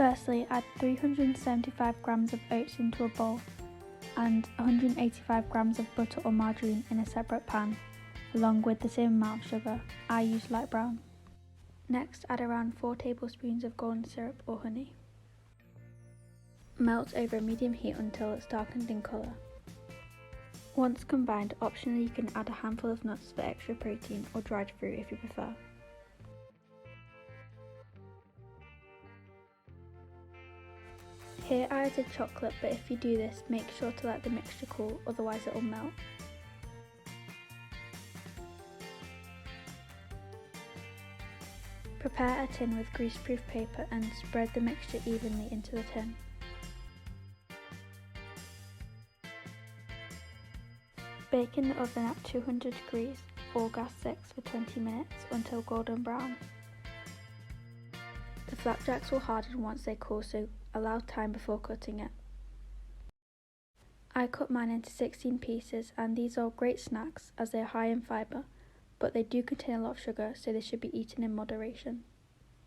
Firstly, add 375 grams of oats into a bowl and 185 grams of butter or margarine in a separate pan, along with the same amount of sugar. I use light brown. Next, add around 4 tablespoons of golden syrup or honey. Melt over a medium heat until it's darkened in colour. Once combined, optionally you can add a handful of nuts for extra protein or dried fruit if you prefer. Here I added chocolate, but if you do this, make sure to let the mixture cool, otherwise it will melt. Prepare a tin with greaseproof paper and spread the mixture evenly into the tin. Bake in the oven at 200 degrees or gas 6 for 20 minutes until golden brown. The flapjacks will harden once they cool, so allow time before cutting it. I cut mine into 16 pieces, and these are great snacks as they are high in fibre, but they do contain a lot of sugar, so they should be eaten in moderation.